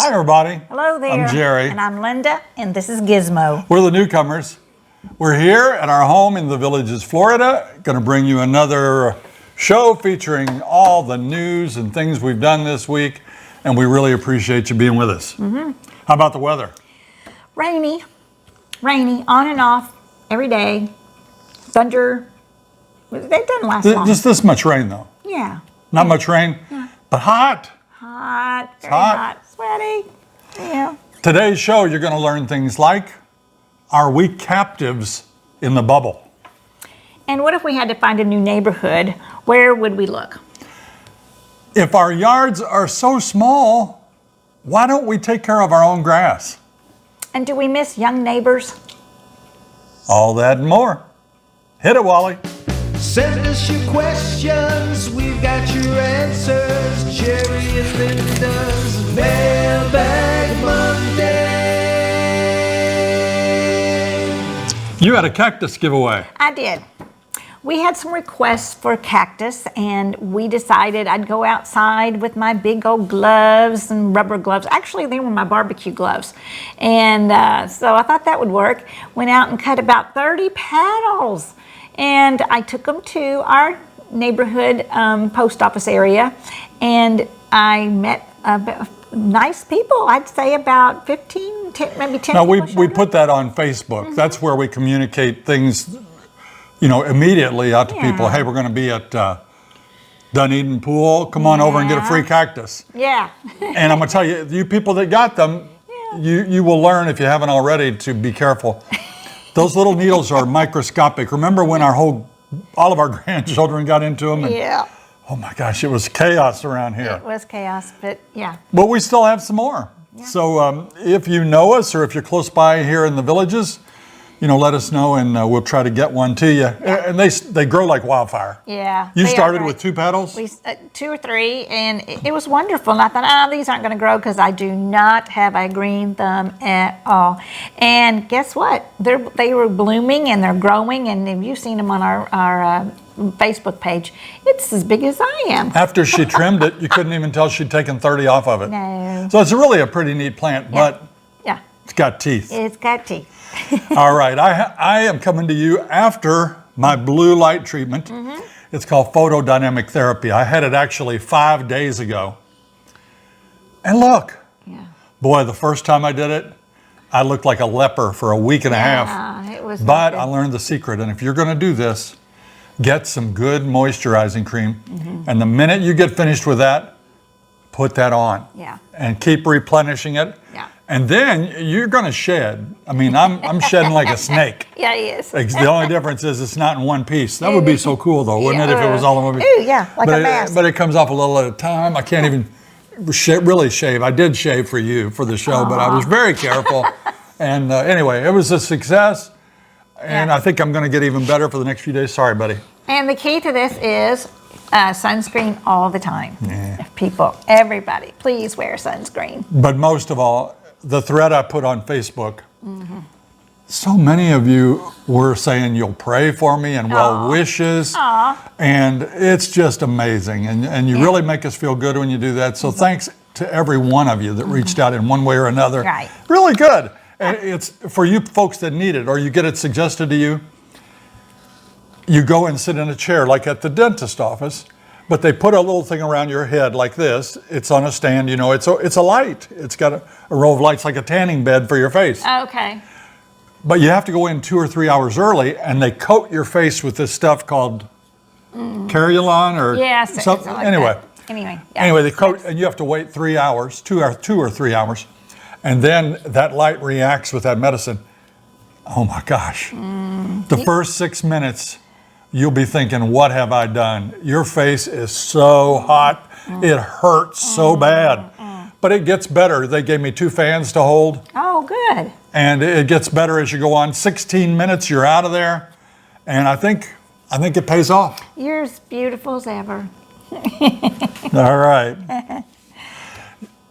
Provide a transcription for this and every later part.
Hi, everybody. Hello there. I'm Jerry. And I'm Linda, and this is Gizmo. We're the Newcomers. We're here at our home in the Villages, Florida. Going to bring you another show featuring all the news and things we've done this week, and we really appreciate you being with us. How about the weather? Rainy, on and off, every day. Thunder. It doesn't last long. Just this much rain, though. Yeah. Not much rain, but hot. Hot, very hot. hot, sweaty. Yeah. Today's show, you're going to learn things like, are we captives in the bubble? And what if we had to find a new neighborhood? Where would we look? If our yards are so small, why don't we take care of our own grass? And do we miss young neighbors? All that and more. Hit it, Wally. Send us your questions, we've got your answers. Jerry and Linda's Mailbag Monday. You had a cactus giveaway. I did. We had some requests for cactus, and we decided I'd go outside with my big old gloves and rubber gloves. Actually, they were my barbecue gloves. And so I thought that would work. Went out and cut about 30 petals. And I took them to our neighborhood post office area, and I met nice people. I'd say about 15, 10, maybe 10 Now, people. we put that on Facebook. That's where we communicate things, immediately out to people. Hey, we're going to be at Dunedin Pool. Come on over and get a free cactus. Yeah. And I'm going to tell you, you people that got them, you will learn, if you haven't already, to be careful. Those little needles are microscopic. Remember when all of our grandchildren got into them? And, oh my gosh, it was chaos around here. It was chaos, but yeah. But we still have some more. Yeah. So if you know us or if you're close by here in the Villages, let us know and we'll try to get one to you. Yeah. And they grow like wildfire. Yeah. You started with 2 petals? 2 or 3, and it was wonderful. And I thought, these aren't going to grow because I do not have a green thumb at all. And guess what? They were blooming and they're growing, and if you've seen them on our Facebook page, it's as big as I am. After she trimmed it, you couldn't even tell she'd taken 30 off of it. No. So it's really a pretty neat plant, but it's got teeth. It's got teeth. All right, I am coming to you after my blue light treatment. It's called photodynamic therapy. I had it actually 5 days ago. And look, boy, the first time I did it, I looked like a leper for a week and a half. It was but I learned the secret, and if you're going to do this, get some good moisturizing cream. And the minute you get finished with that, put that on. And keep replenishing it. And then you're going to shed. I mean, I'm shedding like a snake. Yeah, he is. The only difference is it's not in one piece. That would be so cool, though, wouldn't it, if it was all in one piece? Ooh, yeah, like a mask. But it comes off a little at a time. I can't even really shave. I did shave for you for the show, but I was very careful. And anyway, it was a success. And I think I'm going to get even better for the next few days. Sorry, buddy. And the key to this is sunscreen all the time. People, everybody, please wear sunscreen. But most of all, the thread I put on Facebook, so many of you were saying you'll pray for me and well wishes. And it's just amazing. And you really make us feel good when you do that. So thanks to every one of you that reached out in one way or another. Right. Really good. And it's for you folks that need it or you get it suggested to you. You go and sit in a chair like at the dentist office. But they put a little thing around your head like this. It's on a stand, it's a light. It's got a row of lights like a tanning bed for your face. Okay. But you have to go in 2 or 3 hours early, and they coat your face with this stuff called Carulon or something. Like anyway. That. Anyway, they coat, and you have to wait 3 hours, 2 or 3 hours, and then that light reacts with that medicine. Oh my gosh. The first 6 minutes, you'll be thinking, what have I done? Your face is so hot. It hurts so bad. But it gets better. They gave me 2 fans to hold. Oh, good. And it gets better as you go on. 16 minutes, you're out of there. And I think it pays off. You're as beautiful as ever. All right.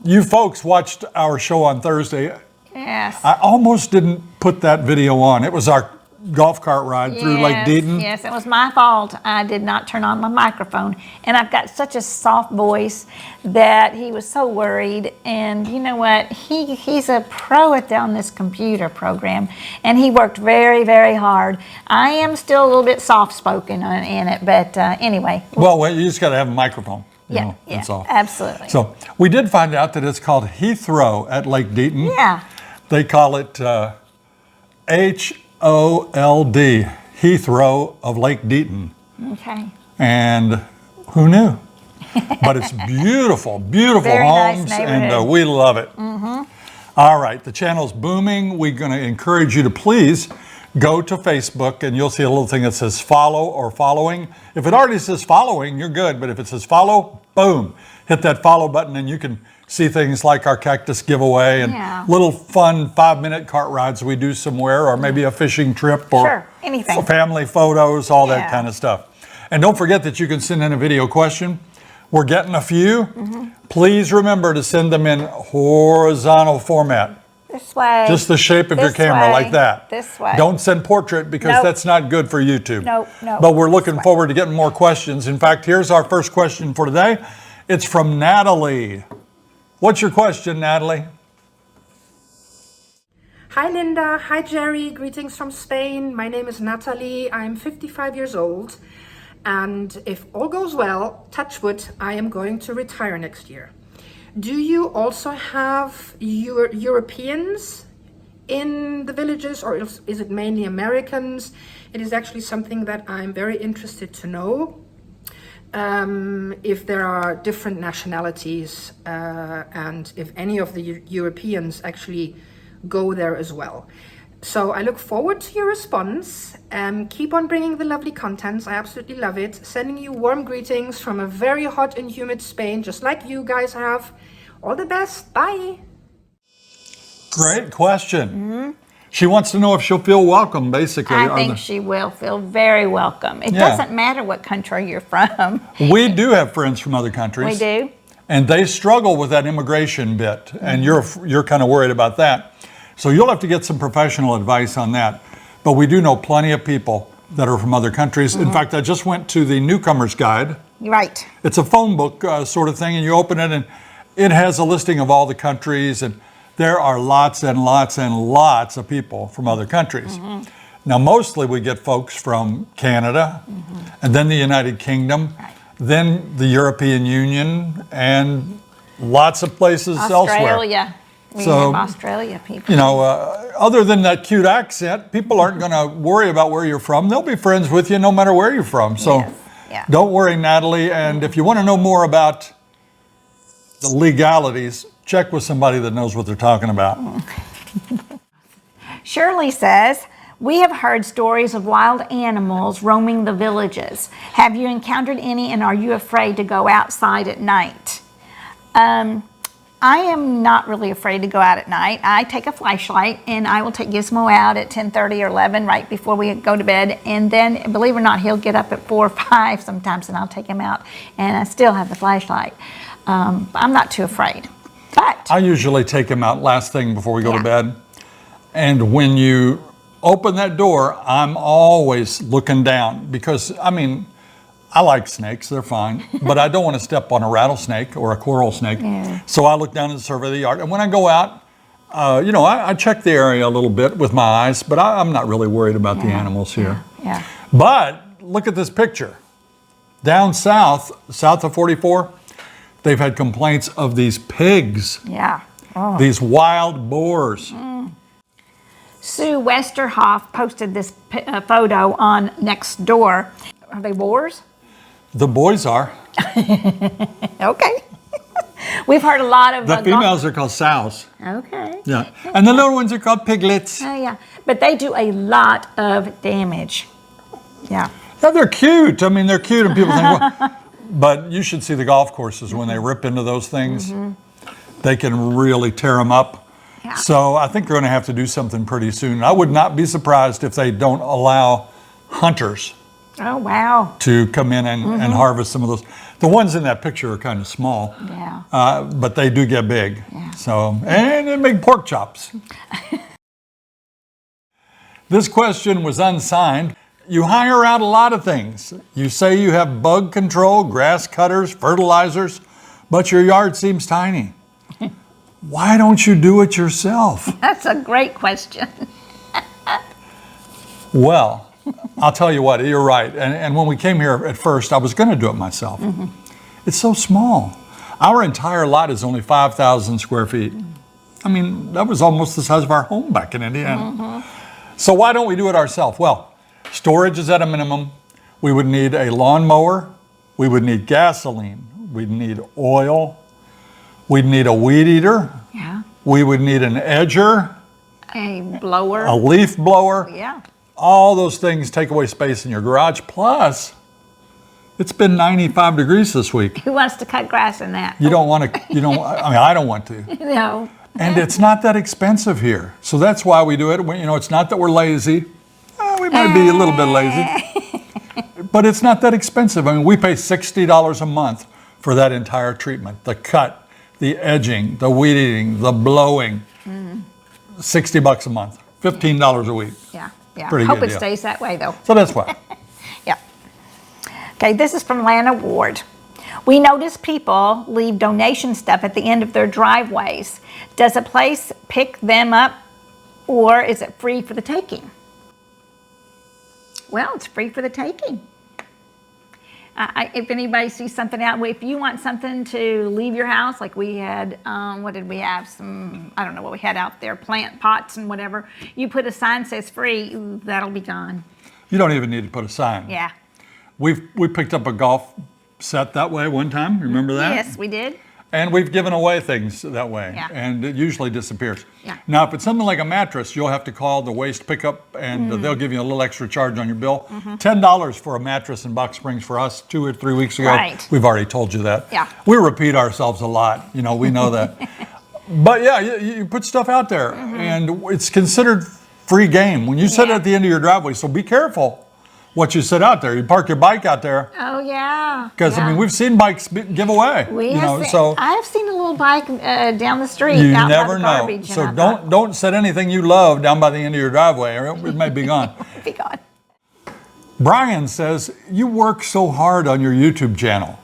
You folks watched our show on Thursday. Yes. I almost didn't put that video on. It was our golf cart ride through Lake Deaton. Yes, it was my fault. I did not turn on my microphone. And I've got such a soft voice that he was so worried. And you know what? He's a pro on this computer program. And he worked very, very hard. I am still a little bit soft-spoken in it. But anyway. Well, you just got to have a microphone. Yeah, that's all. Absolutely. So we did find out that it's called Heathrow at Lake Deaton. Yeah. They call it H-O-L-D, Heathrow of Lake Deaton. Okay. And who knew? But it's beautiful, beautiful Very homes, nice and we love it. All right, the channel's booming. We're going to encourage you to please go to Facebook, and you'll see a little thing that says follow or following. If it already says following, you're good. But if it says follow, boom, hit that follow button, and you can see things like our Cactus giveaway and little fun 5-minute cart rides we do somewhere, or maybe a fishing trip, or anything. Family photos, all that kind of stuff. And don't forget that you can send in a video question. We're getting a few. Please remember to send them in horizontal format. This way. Just the shape of your camera, like that. This way. Don't send portrait, because that's not good for YouTube. No. But we're looking forward to getting more questions. In fact, here's our first question for today. It's from Natalie. What's your question, Natalie? Hi Linda, hi Jerry, greetings from Spain. My name is Natalie, I'm 55 years old, and if all goes well, touch wood, I am going to retire next year. Do you also have Europeans in the villages, or is it mainly Americans? It is actually something that I'm very interested to know. If there are different nationalities, and if any of the Europeans actually go there as well. So I look forward to your response. Keep on bringing the lovely contents. I absolutely love it. Sending you warm greetings from a very hot and humid Spain, just like you guys have. All the best. Bye. Great question. She wants to know if she'll feel welcome, basically. I think she will feel very welcome. It doesn't matter what country you're from. We do have friends from other countries. We do. And they struggle with that immigration bit, and you're kind of worried about that. So you'll have to get some professional advice on that. But we do know plenty of people that are from other countries. In fact, I just went to the Newcomers guide. Right. It's a phone book sort of thing, and you open it, and it has a listing of all the countries, and there are lots and lots and lots of people from other countries. Now, mostly we get folks from Canada, and then the United Kingdom, then the European Union, and lots of places elsewhere. Australia. We have Australia people. You know, other than that cute accent, people aren't going to worry about where you're from. They'll be friends with you no matter where you're from. So don't worry, Natalie. And if you want to know more about the legalities, check with somebody that knows what they're talking about. Shirley says, we have heard stories of wild animals roaming the villages. Have you encountered any, and are you afraid to go outside at night? I am not really afraid to go out at night. I take a flashlight, and I will take Gizmo out at 10:30 or 11 right before we go to bed. And then, believe it or not, he'll get up at 4 or 5 sometimes, and I'll take him out. And I still have the flashlight. I'm not too afraid. But I usually take him out last thing before we go to bed. And when you open that door, I'm always looking down, because, I mean, I like snakes, they're fine, but I don't want to step on a rattlesnake or a coral snake. So I look down and survey the yard. And when I go out, you know, I check the area a little bit with my eyes, but I'm not really worried about the animals here. But look at this picture. Down south of 44, they've had complaints of these pigs. These wild boars. Sue Westerhoff posted this photo on Nextdoor. Are they boars? The boys are. Okay. We've heard a lot of... The females are called sows. Okay. Yeah. And the little ones are called piglets. Oh, yeah. But they do a lot of damage. Yeah. Yeah, they're cute. I mean, they're cute, and people think, well, but you should see the golf courses when they rip into those things. They can really tear them up. So I think they're going to have to do something pretty soon. I would not be surprised if they don't allow hunters to come in and harvest some of those. The ones in that picture are kind of small, but they do get big. So, and they make pork chops. This question was unsigned. You hire out a lot of things. You say you have bug control, grass cutters, fertilizers, but your yard seems tiny. Why don't you do it yourself? That's a great question. Well, I'll tell you what, you're right. And when we came here at first, I was going to do it myself. It's so small. Our entire lot is only 5,000 square feet. I mean, that was almost the size of our home back in Indiana. So why don't we do it ourselves? Well, storage is at a minimum. We would need a lawnmower. We would need gasoline. We'd need oil. We'd need a weed eater. Yeah. We would need an edger, A blower. a leaf blower. Yeah. All those things take away space in your garage. Plus, it's been 95 degrees this week. Who wants to cut grass in that? You don't want to, I don't want to. No. And it's not that expensive here. So that's why we do it. It's not that we're lazy. We might be a little bit lazy. But it's not that expensive. I mean, we pay $60 a month for that entire treatment. The cut, the edging, the weed eating, the blowing. $60 a month, $15 a week. Yeah. Yeah. Pretty Hope good it deal. stays that way though. So that's why. Yeah. Okay, this is from Lana Ward. We notice people leave donation stuff at the end of their driveways. Does a place pick them up or is it free for the taking? Well, it's free for the taking. If anybody sees something out, if you want something to leave your house, like we had, what did we have? I don't know what we had out there, plant pots and whatever. You put a sign that says free, that'll be gone. You don't even need to put a sign. Yeah. We picked up a golf set that way one time. Remember that? Yes, we did. And we've given away things that way. Yeah. And it usually disappears. Yeah. Now, if it's something like a mattress, you'll have to call the waste pickup and they'll give you a little extra charge on your bill. $10 for a mattress in Box Springs for us 2 or 3 weeks ago. Right. We've already told you that. Yeah. We repeat ourselves a lot. We know that. But yeah, you put stuff out there and it's considered free game when you sit Yeah. at the end of your driveway. So be careful what you sit out there. You park your bike out there. Oh, yeah. Because, yeah. we've seen bikes give away. I've seen a little bike down the street You out never by the know. garbage. So and I thought, don't set anything you love down by the end of your driveway or it may be gone. be gone. Brian says, you work so hard on your YouTube channel.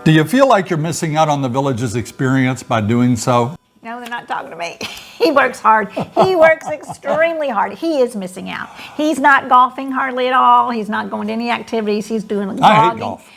Do you feel like you're missing out on the village's experience by doing so? No, they're not talking to me. He works hard. He works extremely hard. He is missing out. He's not golfing hardly at all. He's not going to any activities. He's doing blogging. I hate golf.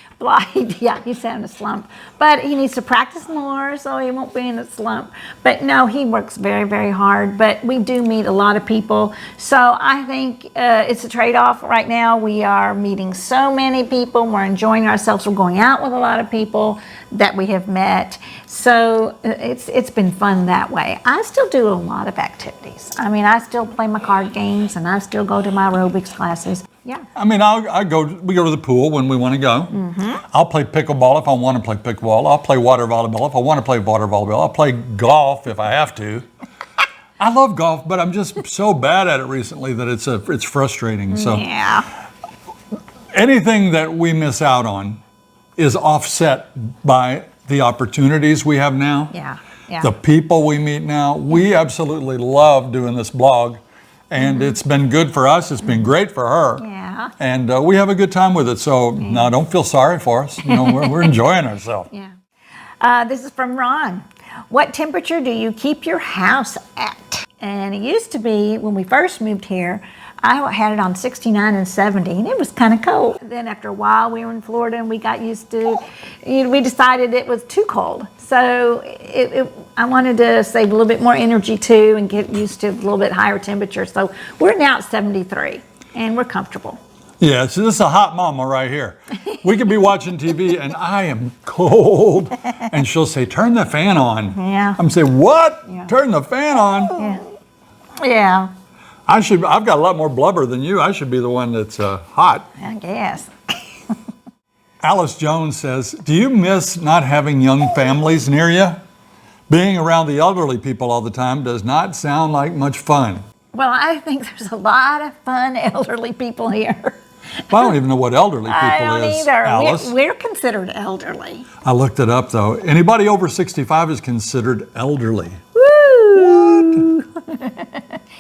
Yeah, he's having a slump. But he needs to practice more so he won't be in a slump. But no, he works very, very hard. But we do meet a lot of people. So I think it's a trade-off right now. We are meeting so many people. We're enjoying ourselves. We're going out with a lot of people that we have met. So it's been fun that way. I still do a lot of activities. I still play my card games and I still go to my aerobics classes. Yeah. We go to the pool when we want to go. I'll play pickleball if I want to play pickleball. I'll play water volleyball if I want to play water volleyball. I'll play golf if I have to. I love golf, but I'm just so bad at it recently that it's frustrating. So Yeah. anything that we miss out on is offset by the opportunities we have now. Yeah. Yeah. The people we meet now. We absolutely love doing this blog. And it's been good for us. It's been great for her. Yeah. And we have a good time with it. So no, don't feel sorry for us. We're enjoying ourselves. Yeah. This is from Ron. What temperature do you keep your house at? And it used to be when we first moved here, I had it on 69 and 70, and it was kind of cold. Then after a while, we were in Florida, and we got used to, we decided it was too cold. So I wanted to save a little bit more energy too and get used to a little bit higher temperature. So we're now at 73, and we're comfortable. Yeah, so this is a hot mama right here. We could be watching TV, and I am cold. And she'll say, turn the fan on. Yeah. I'm saying, what? Yeah. Turn the fan on? Yeah. Yeah, I've got a lot more blubber than you. I should be the one that's hot. I guess. Alice Jones says, do you miss not having young families near you? Being around the elderly people all the time does not sound like much fun. Well, I think there's a lot of fun elderly people here. Well, I don't even know what elderly people I don't is, either. Alice. We're considered elderly. I looked it up, though. Anybody over 65 is considered elderly. Woo!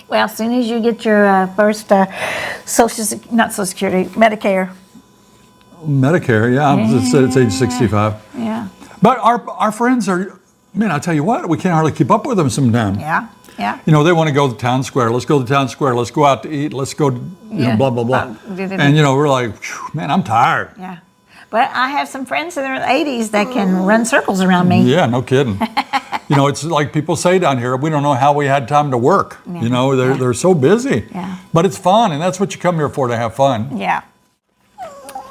Well, as soon as you get your first not Social Security, Medicare. Medicare, yeah, it's age 65. Yeah. But our friends are, man, I tell you what, we can't hardly keep up with them sometimes. Yeah. Yeah. You know, they want to go to town square. Let's go to town square. Let's go out to eat. Let's go, blah, blah, blah. And, we're like, man, I'm tired. Yeah. But I have some friends in their 80s that can run circles around me. Yeah, no kidding. It's like people say down here, we don't know how we had time to work. Yeah. They're so busy. Yeah. But it's fun, and that's what you come here for, to have fun. Yeah.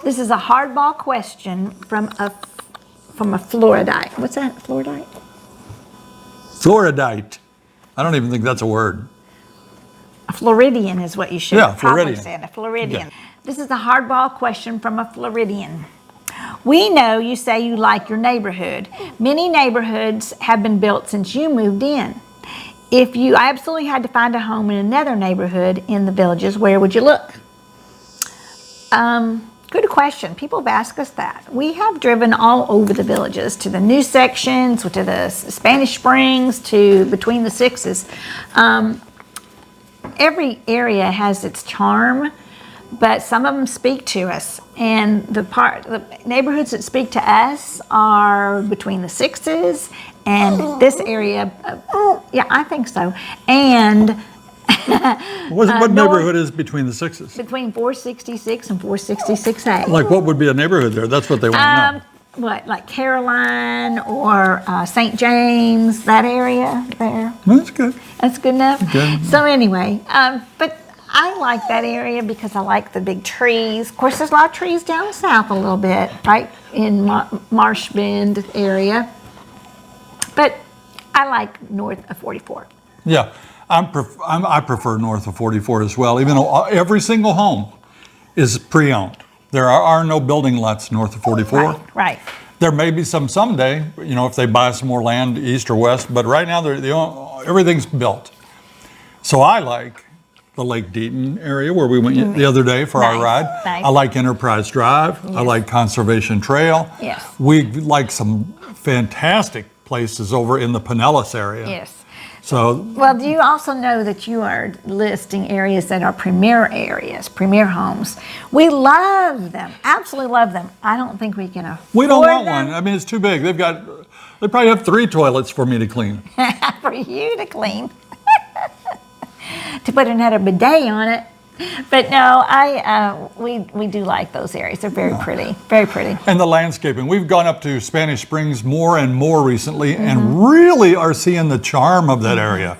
This is a hardball question from a Floridite. What's that, Floridite? Floridite. I don't even think that's a word. A Floridian is what you should Yeah, have probably Floridian. said. A Floridian. Yeah. This is a hardball question from a Floridian. We know you say you like your neighborhood. Many neighborhoods have been built since you moved in. If you absolutely had to find a home in another neighborhood in the Villages, where would you look? Good question. People have asked us that. We have driven all over the Villages, to the new sections, to the Spanish Springs, to between the sixes. Every area has its charm, but some of them speak to us. And the neighborhoods that speak to us are between the sixes and this area. Yeah, I think so. And What neighborhood is between the sixes? between 466 and 466A. Like, what would be a neighborhood there? That's what they want to know. What, like Caroline or St. James, that area there? That's good. That's good enough? Good. So anyway, but I like that area because I like the big trees. Of course, there's a lot of trees down south a little bit, right in Marsh Bend area. But I like north of 44. Yeah, I prefer north of 44 as well, even though every single home is pre-owned. There are no building lots north of 44. Right. There may be some someday, if they buy some more land east or west, but right now everything's built. So I like the Lake Deaton area where we went the other day for our ride. Nice. I like Enterprise Drive. Yes. I like Conservation Trail. Yes. We like some fantastic places over in the Pinellas area. Yes. So, Well, do you also know that you are listing areas that are premier areas, premier homes? We love them, absolutely love them. I don't think we can afford we don't want them one. I mean, it's too big. They probably have 3 toilets for me to clean. for you to clean. To put another bidet on it. But no, we do like those areas. They're very pretty, very pretty. And the landscaping. We've gone up to Spanish Springs more and more recently and really are seeing the charm of that area.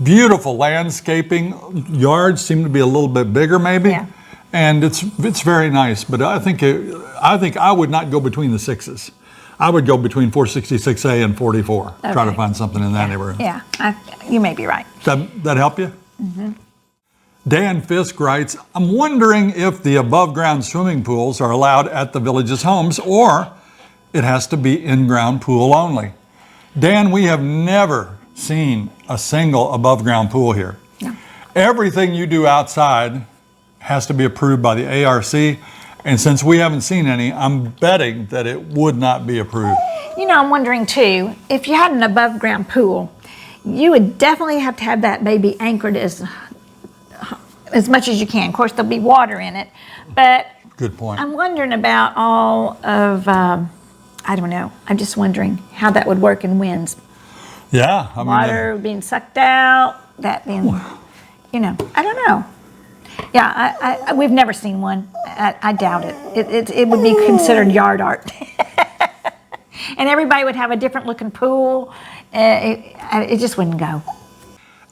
Beautiful landscaping. Yards seem to be a little bit bigger maybe. Yeah. And it's very nice. But I think I would not go between the sixes. I would go between 466A and 44. Try to Okay. find something in that neighborhood. Yeah, you may be right. That help you? Dan Fisk writes, I'm wondering if the above ground swimming pools are allowed at the Village's homes or it has to be in-ground pool only. Dan, we have never seen a single above ground pool here. No. Everything you do outside has to be approved by the ARC, and since we haven't seen any, I'm betting that it would not be approved. I'm wondering too, if you had an above ground pool, you would definitely have to have that baby anchored as much as you can. Of course, there'll be water in it, but Good point. I'm wondering about all of, I don't know, I'm just wondering how that would work in winds. Yeah. I mean, Water being sucked out, that being, I don't know. Yeah, we've never seen one. I doubt it. It would be considered yard art. And everybody would have a different looking pool. It just wouldn't go.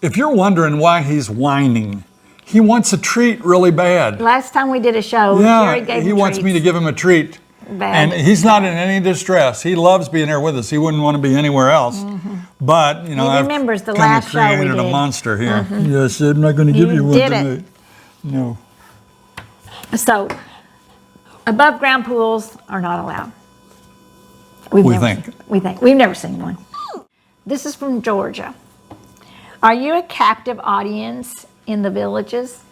If you're wondering why he's whining, he wants a treat really bad. Last time we did a show, Jerry gave he him wants me to treats. give him a treat. Bad. And he's not in any distress. He loves being here with us. He wouldn't want to be anywhere else. But, I've remembers the kind last of show we created a did. monster here. Yes, I'm not going to give You you one did it. tonight. No. So, above ground pools are not allowed. We think. We've never seen one. This is from Georgia. Are you a captive audience in the Villages?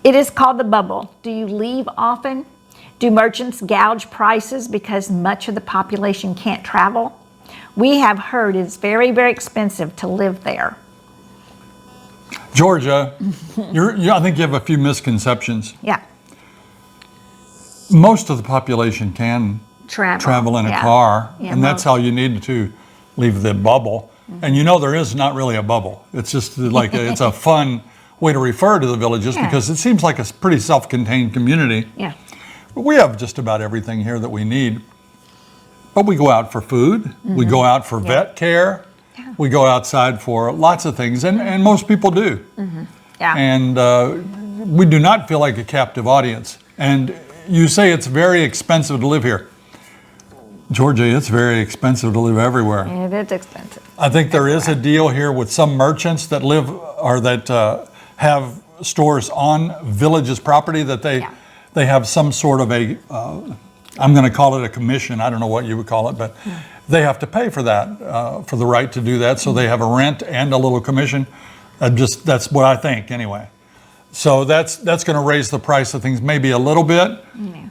It is called the bubble. Do you leave often? Do merchants gouge prices because much of the population can't travel? We have heard it's very, very expensive to live there. Georgia, I think you have a few misconceptions. Yeah. Most of the population can travel in a car, Yeah, and that's how you need to leave the bubble. And you know there is not really a bubble. It's just like it's a fun way to refer to the villages because it seems like a pretty self-contained community. Yeah. We have just about everything here that we need. But we go out for food, we go out for vet care, we go outside for lots of things, and most people do. Yeah. And we do not feel like a captive audience. And you say it's very expensive to live here. Georgia, it's very expensive to live everywhere. It is expensive. I think there is a deal here with some merchants that live or that have stores on villages property that they have some sort of a, I'm going to call it a commission. I don't know what you would call it, but they have to pay for that, for the right to do that. So they have a rent and a little commission. That's what I think anyway. So that's going to raise the price of things maybe a little bit. Yeah.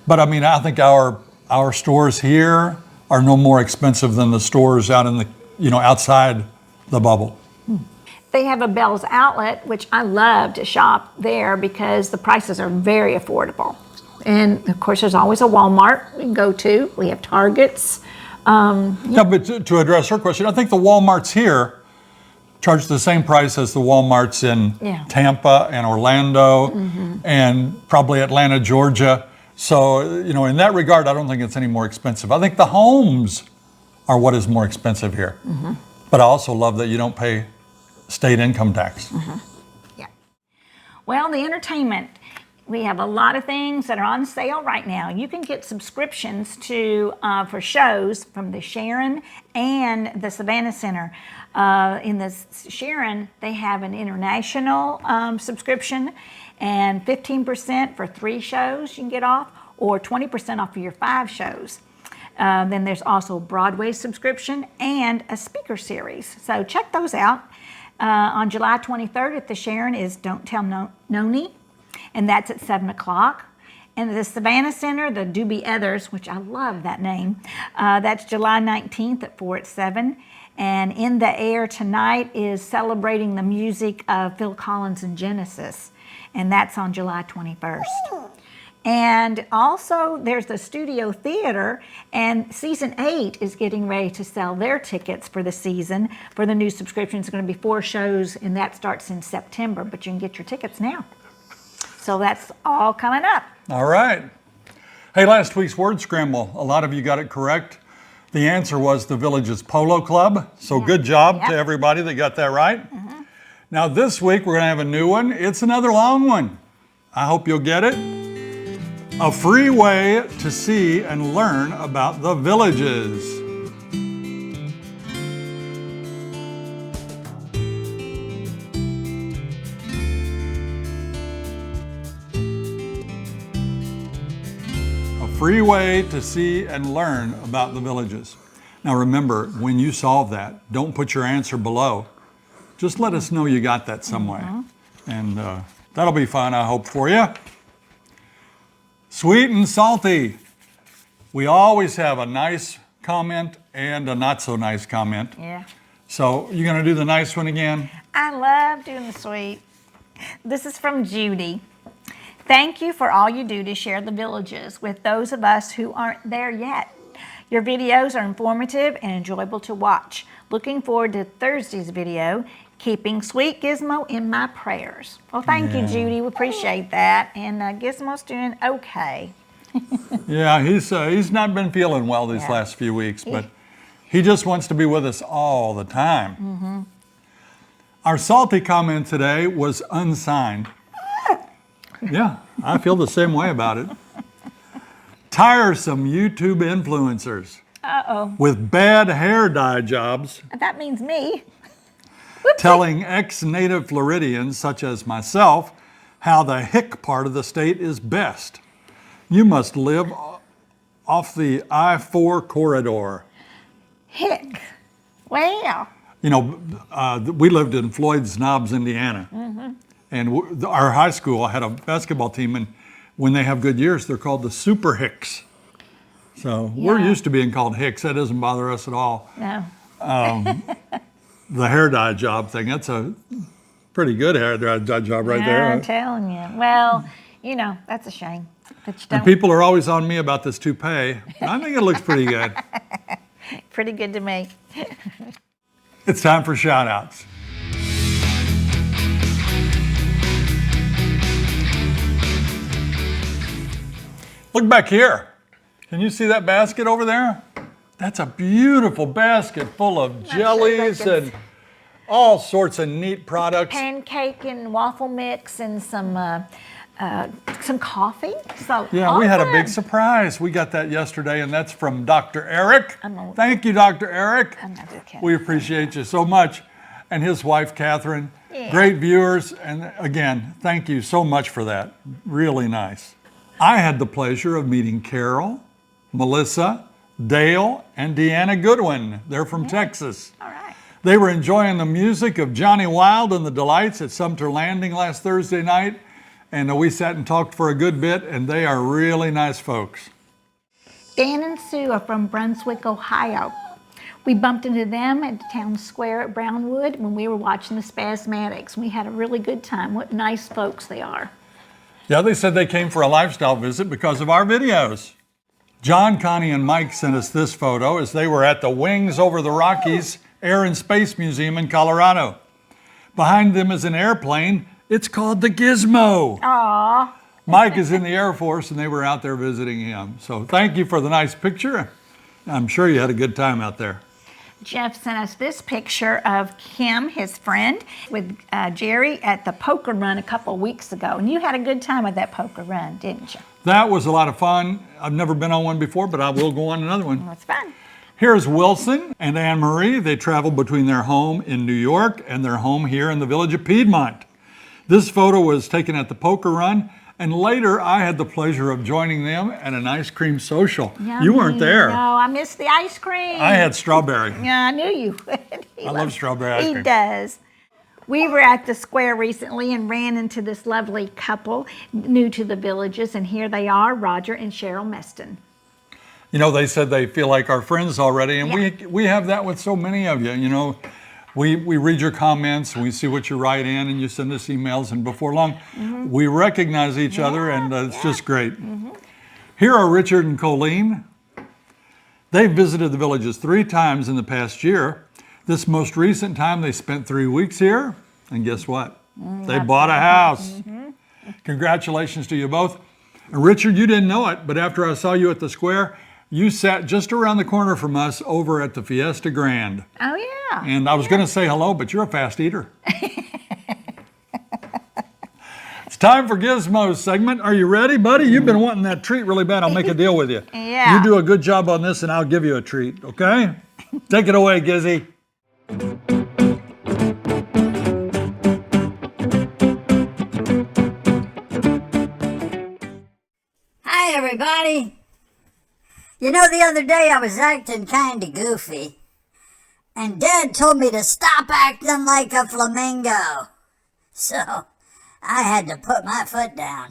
But I mean, I think our stores here are no more expensive than the stores out in the, outside the bubble. They have a Bell's Outlet, which I love to shop there because the prices are very affordable. And of course, there's always a Walmart we can go to. We have Targets. Yeah, but to address her question, I think the Walmarts here charge the same price as the Walmarts in Tampa and Orlando and probably Atlanta, Georgia. So, in that regard, I don't think it's any more expensive. I think the homes are what is more expensive here. But I also love that you don't pay state income tax. Yeah. Well, the entertainment. We have a lot of things that are on sale right now. You can get subscriptions for shows from the Sharon and the Savannah Center. In the Sharon, they have an international subscription, and 15% for 3 shows you can get off, or 20% off for your 5 shows. Then there's also a Broadway subscription and a speaker series. So check those out. On July 23rd at the Sharon is Don't Tell Noni, and that's at 7 o'clock. And the Savannah Center, the Doobie Others, which I love that name, that's July 19th at 4 at 7. And In the Air Tonight is celebrating the music of Phil Collins and Genesis, and that's on July 21st. And also there's the Studio Theater, and season 8 is getting ready to sell their tickets for the season. For the new subscription, it's going to be 4 shows, and that starts in September, but you can get your tickets now. So that's all coming up. All right. Hey, last week's word scramble, a lot of you got it correct. The answer was the Village's Polo Club. So good job to everybody that got that right. Now this week we're going to have a new one. It's another long one. I hope you'll get it. A free way to see and learn about the villages. A free way to see and learn about the villages. Now remember, when you solve that, don't put your answer below. Just let us know you got that some way. And that'll be fun, I hope, for you. Sweet and salty. We always have a nice comment and a not so nice comment. Yeah. So you're going to do the nice one again? I love doing the sweet. This is from Judy. Thank you for all you do to share the villages with those of us who aren't there yet. Your videos are informative and enjoyable to watch. Looking forward to Thursday's video. Keeping Sweet Gizmo in my prayers. Well, thank you, Judy. We appreciate that. And Gizmo's doing okay. Yeah, he's not been feeling well these last few weeks, but he just wants to be with us all the time. Our salty comment today was unsigned. Yeah, I feel the same way about it. Tiresome YouTube influencers with bad hair dye jobs. That means me. Telling ex-native Floridians, such as myself, how the hick part of the state is best. You must live off the I-4 corridor. Hick. Wow. We lived in Floyd's Knobs, Indiana. And our high school had a basketball team, and when they have good years, they're called the Super Hicks. So we're used to being called Hicks. That doesn't bother us at all. No. The hair dye job thing, that's a pretty good hair job right there. I'm telling you. Well, you know, that's a shame. But you And don't. people are always on me about this toupee. I think it looks pretty good. Pretty good to me. It's time for shout outs. Look back here. Can you see that basket over there? That's a beautiful basket full of jellies and all sorts of neat products. Pancake and waffle mix and some coffee. So Yeah, we had a big awesome. surprise. We got that yesterday, and that's from Dr. Eric. I'm Thank you, Dr. Eric. not okay. We appreciate you so much. And his wife, Catherine. Yeah. Great viewers. And again, thank you so much for that. Really nice. I had the pleasure of meeting Carol, Melissa, Dale, and Deanna Goodwin. They're from Texas. All right. They were enjoying the music of Johnny Wilde and the Delights at Sumter Landing last Thursday night. And we sat and talked for a good bit, and they are really nice folks. Dan and Sue are from Brunswick, Ohio. We bumped into them at the town square at Brownwood when we were watching the Spasmatics. We had a really good time. What nice folks they are. Yeah, they said they came for a lifestyle visit because of our videos. John, Connie, and Mike sent us this photo as they were at the Wings Over the Rockies Air and Space Museum in Colorado. Behind them is an airplane. It's called the Gizmo. Aww. Mike is in the Air Force, and they were out there visiting him. So thank you for the nice picture. I'm sure you had a good time out there. Jeff sent us this picture of Kim, his friend, with Jerry at the poker run a couple weeks ago. And you had a good time at that poker run, didn't you? That was a lot of fun. I've never been on one before, but I will go on another one. Well, it's fun. Here's Wilson and Anne Marie. They traveled between their home in New York and their home here in the village of Piedmont. This photo was taken at the poker run, and later I had the pleasure of joining them at an ice cream social. You weren't there. No, I missed the ice cream. I had strawberry. Yeah, I knew you would. I love strawberry ice cream. He does. We were at the square recently and ran into this lovely couple new to the Villages, and here they are, Roger and Cheryl Meston. You know, they said they feel like our friends already, and Yeah. we have that with so many of you. You know, we read your comments, and we see what you write in, and you send us emails, and before long, we recognize each other, and it's just great. Here are Richard and Colleen. They visited the Villages 3 times in the past year. This most recent time, they spent 3 weeks here, and guess what? They bought a house. Congratulations to you both. And Richard, you didn't know it, but after I saw you at the square, you sat just around the corner from us over at the Fiesta Grand. Oh, yeah. And I was going to say hello, but you're a fast eater. It's time for Gizmo's segment. Are you ready, buddy? You've been wanting that treat really bad. I'll make a deal with you. Yeah. You do a good job on this, and I'll give you a treat, okay? Take it away, Gizzy. Hi, everybody. You know, the other day I was acting kind of goofy, and Dad told me to stop acting like a flamingo. So, I had to put my foot down.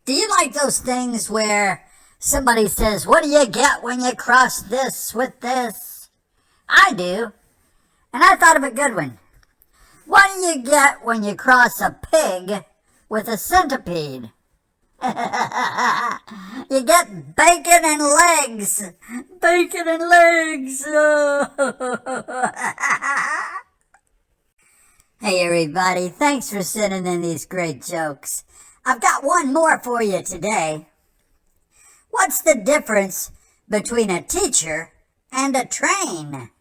Do you like those things where somebody says, "What do you get when you cross this with this?" I do. And I thought of a good one. What do you get when you cross a pig with a centipede? You get bacon and legs. Bacon and legs. Hey everybody, thanks for sending in these great jokes. I've got one more for you today. What's the difference between a teacher and a train?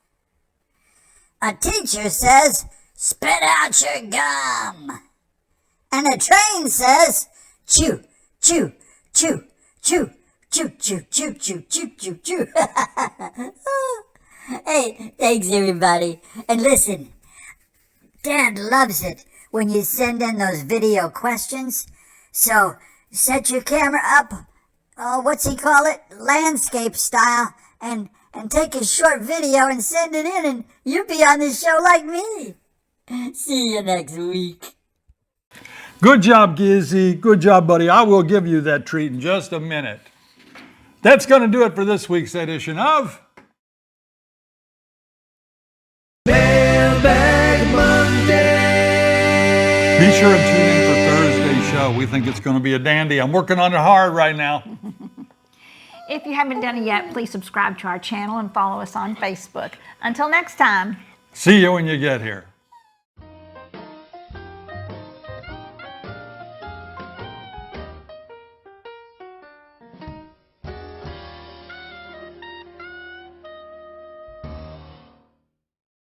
A teacher says, "Spit out your gum." And a train says, "Chew, chew, chew, chew, chew, chew, chew, chew, chew, chew, chew." Hey, thanks everybody. And listen, Dad loves it when you send in those video questions. So set your camera up, what's he call it? Landscape style, and take a short video and send it in, and you'll be on the show like me. See you next week. Good job, Gizzy. Good job, buddy. I will give you that treat in just a minute. That's going to do it for this week's edition of Be sure and tune in for Thursday's show. We think it's going to be a dandy. I'm working on it hard right now. If you haven't done it yet, please subscribe to our channel and follow us on Facebook. Until next time. See you when you get here.